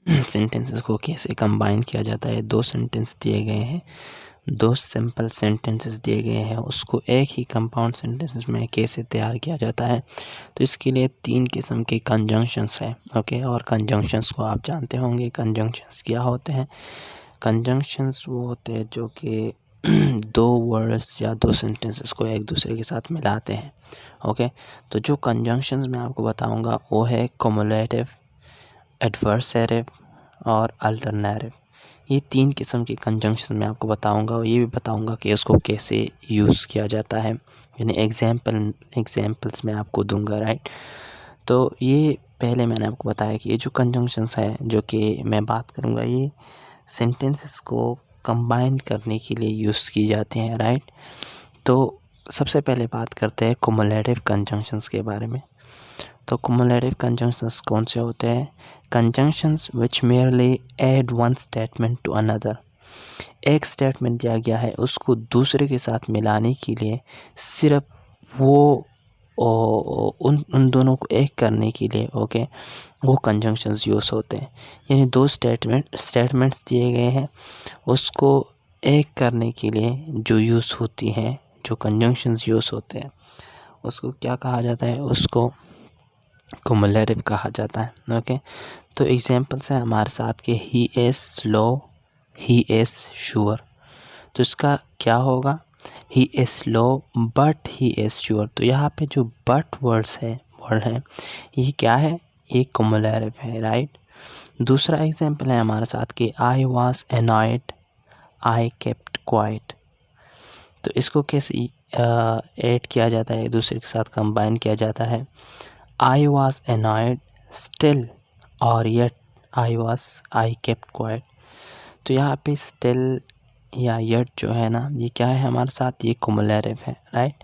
Sentences को कैसे combine किया जाता है। दो सेंटेंस दिए गए हैं, दो सिंपल सेंटेंसेस दिए गए हैं, उसको एक ही कंपाउंड सेंटेंसेस में कैसे तैयार किया जाता है। तो इसके लिए 3 किस्म के कंजंक्शंस हैं। ओके, और कंजंक्शंस को आप जानते होंगे। कंजंक्शंस क्या होते हैं? कंजंक्शंस वो होते हैं जो कि दो वर्ड्स या दो सेंटेंसेस को एक दूसरे के साथ मिलाते हैं। ओके, तो जो कंजंक्शंस मैं आपको बताऊंगा वो है क्युमुलेटिव, एडवर्सेटिव और अल्टरनेटिव। ये 3 किस्म के कंजंक्शन मैं आपको बताऊंगा, और ये भी बताऊंगा कि इसको कैसे यूज़ किया जाता है, यानी एग्जाम्पल्स मैं आपको दूंगा, राइट। तो ये पहले मैंने आपको बताया कि ये जो कंजंक्शंस हैं जो कि मैं बात करूंगा, ये सेंटेंसेस को कंबाइन करने के लिए यूज़ की जाते हैं, राइट। तो सबसे पहले बात करते हैं क्युमुलेटिव कंजंक्शंस के बारे में। तो क्युमुलेटिव कंजंक्शंस कौन से होते हैं? Conjunctions which merely add one statement to another. एक स्टेटमेंट दिया गया है, उसको दूसरे के साथ मिलाने के लिए सिर्फ वो उन दोनों को एक करने के लिए, ओके, वो कंजंक्शंस यूज़ होते हैं। यानी दो स्टेटमेंट्स दिए गए हैं, उसको एक करने के लिए जो यूज़ होती हैं, जो कंजंक्शंस यूज़ होते हैं, उसको क्या कहा जाता है? उसको क्युमुलेटिव कहा जाता है। ओके, तो एग्जांपल्स हैं हमारे साथ के he is slow, he is sure. तो इसका क्या होगा? He is slow but he is sure. तो यहाँ पे जो बट वर्ड है, ये क्या है? ये क्युमुलेटिव है, राइट। दूसरा एग्जांपल है हमारे साथ कि I was annoyed, I kept quite. तो इसको कैसे ऐड किया जाता है, दूसरे के साथ कंबाइन किया जाता है? I was annoyed still और yet I kept quiet। तो यहाँ पे still या yet जो है ना, ये क्या है हमारे साथ? ये क्युमुलेटिव है, राइट।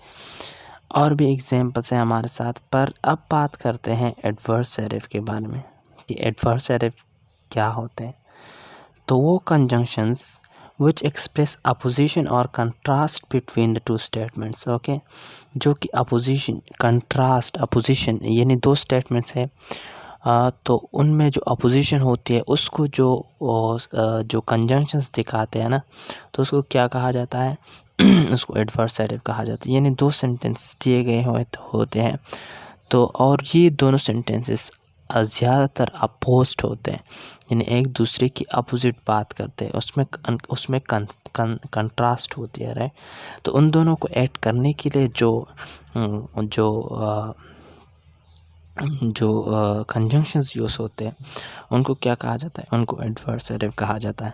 और भी एग्जांपल्स हैं हमारे साथ, पर अब बात करते हैं एडवर्सेटिव के बारे में कि एडवर्सेटिव क्या होते हैं। तो वो conjunctions which express opposition or contrast between the two statements। Okay, जो कि अपोजिशन यानी दो स्टेटमेंट्स है, तो उनमें जो अपोजिशन होती है उसको जो कंजंक्शंस दिखाते हैं ना, तो उसको क्या कहा जाता है? उसको एडवर्सेटिव कहा जाता है। यानी दो सेंटेंस दिए गए होते हैं, तो और ये दोनों सेंटेंसेस ज़्यादातर अपोज्ड होते हैं, यानी एक दूसरे की अपोजिट बात करते हैं, उसमें कंट्रास्ट होती है, राइट। तो उन दोनों को ऐड करने के लिए जो कंजंक्शंस यूज़ होते हैं, उनको क्या कहा जाता है? उनको एडवर्सेटिव कहा जाता है।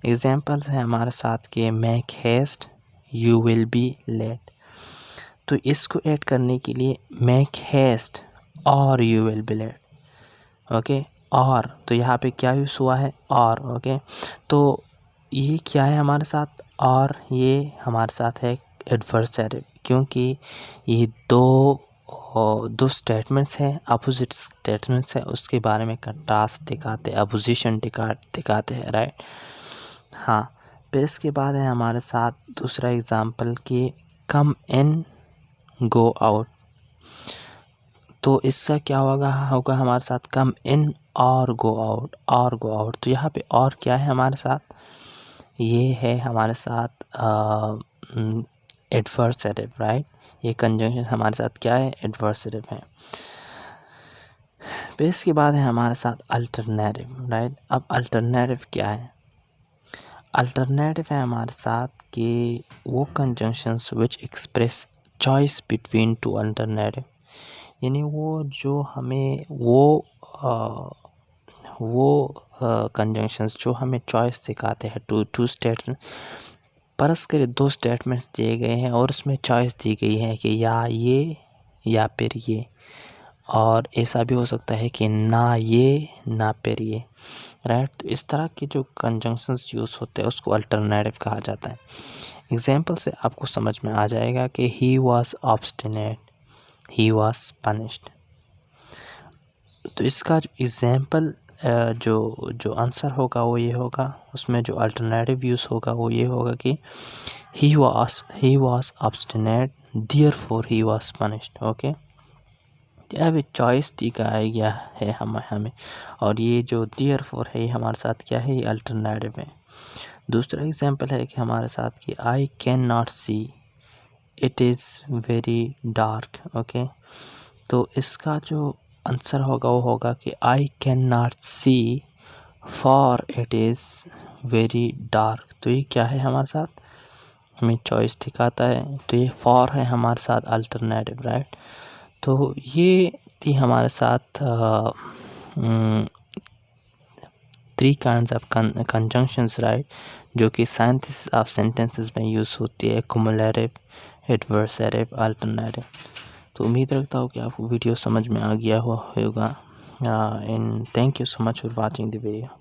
एग्जांपल्स हैं हमारे साथ के make haste, you will be late. तो इसको ऐड करने के लिए मेक हेस्ट और you will be late. Okay, और तो यहाँ पे क्या यूज़ हुआ है? और। ओके, तो ये क्या है हमारे साथ? और ये हमारे साथ है एडवर्सेटिव, क्योंकि ये दो स्टेटमेंट्स हैं, अपोजिट स्टेटमेंट्स हैं, उसके बारे में कंट्रास्ट दिखाते, अपोजिशन दिखाते हैं, राइट। हाँ, फिर इसके बाद है हमारे साथ दूसरा एग्जांपल कि कम इन गो आउट। तो इसका क्या होगा हमारे साथ? कम इन और गो आउट। तो यहाँ पे और क्या है हमारे साथ? ये है हमारे साथ एडवर्सेटिव, राइट। ये कंजंक्शन हमारे साथ क्या है? एडवर्सेटिव है। फिर इसके बाद है हमारे साथ अल्टरनेटिव, राइट। अब अल्टरनेटिव क्या है? अल्टरनेटिव है हमारे साथ कि वो conjunctions which express choice between two alternative, यानी वो जो हमें वो कंजंक्शंस जो हमें चॉइस दिखाते हैं टू स्टेटमेंट, परस्पर दो स्टेटमेंट्स दिए गए हैं और उसमें चॉइस दी गई है कि या ये या फिर ये, और ऐसा भी हो सकता है कि ना ये ना फिर ये, राइट। तो इस तरह के जो कंजंक्शंस यूज़ होते हैं उसको अल्टरनेटिव कहा जाता है। एग्जाम्पल से आपको समझ में आ जाएगा कि he was obstinate, he was punished. तो इसका जो एग्जाम्पल जो आंसर होगा वो ये होगा, उसमें जो अल्टरनेटिव यूज़ होगा वो ये होगा कि he was obstinate therefore he was punished. Okay, अब चॉइस टी का आइडिया है हमें, और ये जो देयरफॉर है हमारे साथ क्या है, ये अल्टरनेटिव है। दूसरा एग्जांपल है कि हमारे साथ कि I can not see, it is very dark. Okay, तो इसका जो आंसर होगा वो होगा कि I can not see for it is very dark. तो ये क्या है हमारे साथ, हमें चॉइस दिखाता है, तो ये फॉर है हमारे साथ अल्टरनेटिव, राइट। तो ये थी हमारे साथ 3 काइंड्स ऑफ कंजंक्शंस, राइट, जो कि सिंथेसिस ऑफ सेंटेंसेस में यूज़ होती है, क्युमुलेटिव, एडवर्सेटिव, अल्टरनेटिव। तो उम्मीद रखता हूँ कि आपको वीडियो समझ में आ गया होगा, and thank you so much for watching the video.